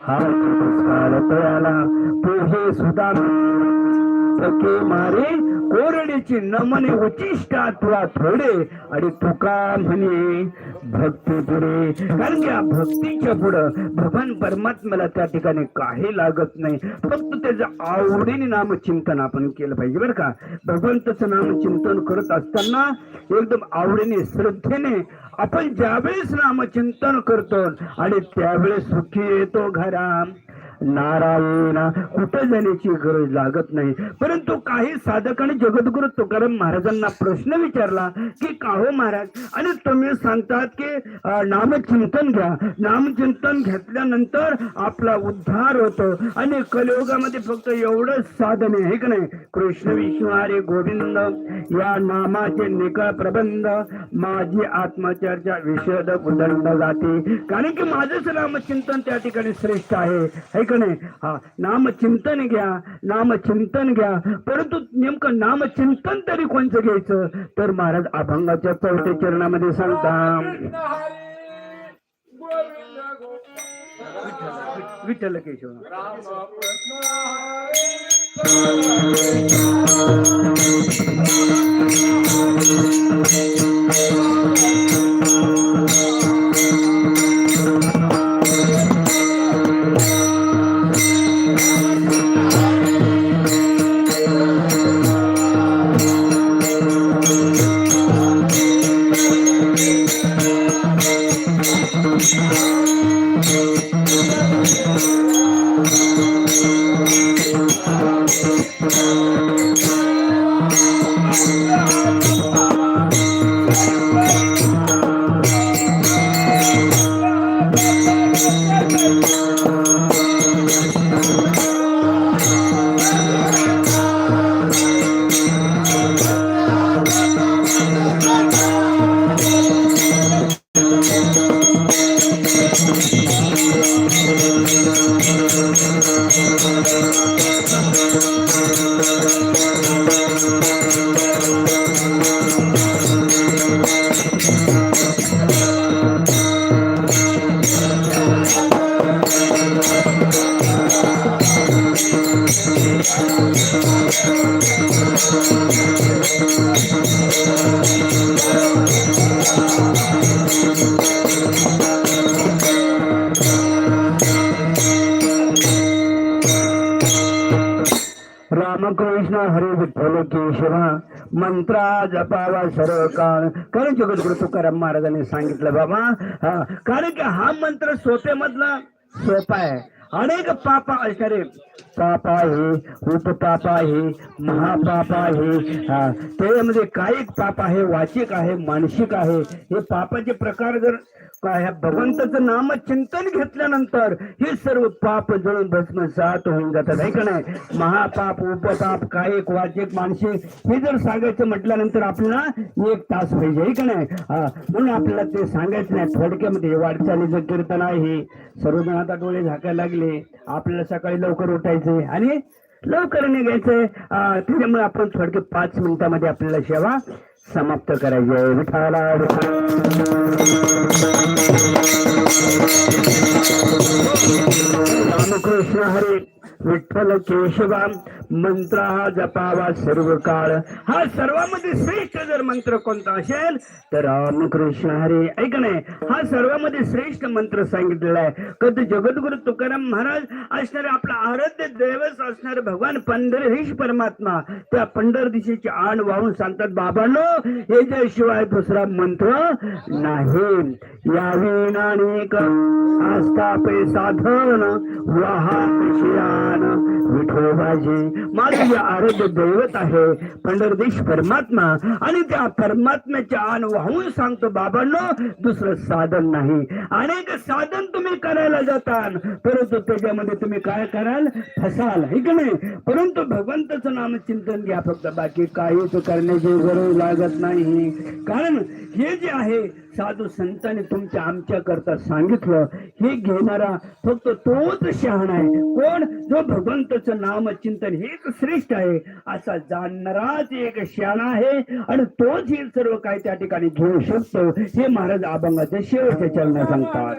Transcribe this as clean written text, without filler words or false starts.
हा काल तयाला तुझे सुद्धा सखे मारे कोरडीची नमने उचिष्टा तुला थोडे आणि तुका म्हणे भक्ती पुढे. कारण की भक्तीच्या पुढं भगवान परमात्म्याला त्या ठिकाणी काही लागत नाही, फक्त त्याचं आवडीने नामचिंतन आपण केलं पाहिजे बरं का. भगवंताचं नामचिंतन करत असताना एकदम आवडीने श्रद्धेने आपण ज्यावेळेस नामचिंतन करतो आणि त्यावेळेस सुखी येतो घरा. नारायण कुठे जाण्याची गरज लागत नाही. परंतु काही साधकांनी जगद्गुरु तुकाराम महाराजांना प्रश्न विचारला की का हो महाराज, आणि तुम्ही सांगतात की नामचिंतन घ्या, नामचिंतन घेतल्यानंतर आपला उद्धार होतो आणि कलियुगामध्ये फक्त एवढंच साधन आहे की नाही. कृष्ण विष्णू हरे गोविंद या नामाचे निकळ प्रबंध माझी आत्मचर्चा विशद उदंड जाते. कारण की माझंच नामचिंतन त्या ठिकाणी श्रेष्ठ आहे का नाही. हा नामचिंतन घ्या, नामचिंतन घ्या. परंतु नेमकं नामचिंतन तरी कोणचं घ्यायचं, तर महाराज अभंगाच्या 4थ्या चरणामध्ये सांगता विठ्ठल केशव रामकृष्ण हरे विठ्ठल केशवा मंत्रा जपावा सर्व काळ. कारण जगद्गुरु तुकाराम महाराजांनी सांगितलं बाबा, कारण की हा मंत्र सोप्यामधला सोपा आहे. अनेक पाप असणारे पाप आहे, उपपाप आहे, महापाप आहे. त्यामध्ये कायिक पाप आहे, वाचिक आहे, मानसिक आहे. हे पापाचे प्रकार जर ह्या भगवंताचं नामचिंतन घेतल्यानंतर हे सर्व पाप जळून भस्मसात होऊन जातात आहे का नाही. महापाप, उपपाप, कायिक, वाचिक, मानसिक हे जर सांगायचं म्हटल्यानंतर आपल्याला 1 तास पाहिजे आहे का नाही. म्हणून आपल्याला ते सांगायचं नाही. थोडक्यामध्ये वाटचालीचं कीर्तन आहे. सर्वजण आता डोळे झाकायला लागले. आपल्याला सकाळी लवकर उठायचे आणि लवकर निघायचंय. त्याच्यामुळे आपण थोडक्यात 5 मिनिटामध्ये आपल्याला सेवा समाप्त करायची आहे. विठाला रामकृष्ण हरे विठ्ठल केशवा मंत्र हा जपावा सर्व काळ. हा सर्वांमध्ये श्रेष्ठ जर मंत्र कोणता असेल तर रामकृष्ण हरे ऐक नाही. हा सर्वांमध्ये श्रेष्ठ मंत्र सांगितलेला आहे. कधी जगद्गुरु तुकाराम महाराज असणारे आपला आराध्य दैवत असणारे भगवान पंढरीश परमात्मा त्या पंढरदिशीची आण वाहून सांगतात, बाबांनो याच्याशिवाय दुसरा मंत्र नाही. यावे नानेक आस्थापे साधन वाहान विठोबाजी. माझे जे आराध्य दैवत आहे पंढरदेश परमात्मा आणि त्या परमात्म्याच्या आण वाहून सांगतो बाबांनो दुसरं साधन नाही. अनेक साधन तुम्ही करायला जाताल परंतु त्याच्यामध्ये तुम्ही काय कराल, फसाल है की नाही. परंतु भगवंताचं नाम चिंतन घ्या फक्त, बाकी काहीच करण्याची गरज लागत नाही. कारण हे जे आहे साधू संतांनी तुमच्या आमच्या करता सांगितलं, हे घेणारा फक्त तोच शहाणा आहे. कोण, जो भगवंताचं नाम चिंतन हेच श्रेष्ठ आहे असा जाणणाराच एक शहाणा आहे आणि तोच हे सर्व काही त्या ठिकाणी घेऊ शकतो. हे महाराज अभंगाच्या शेवटच्या चरणात सांगतात.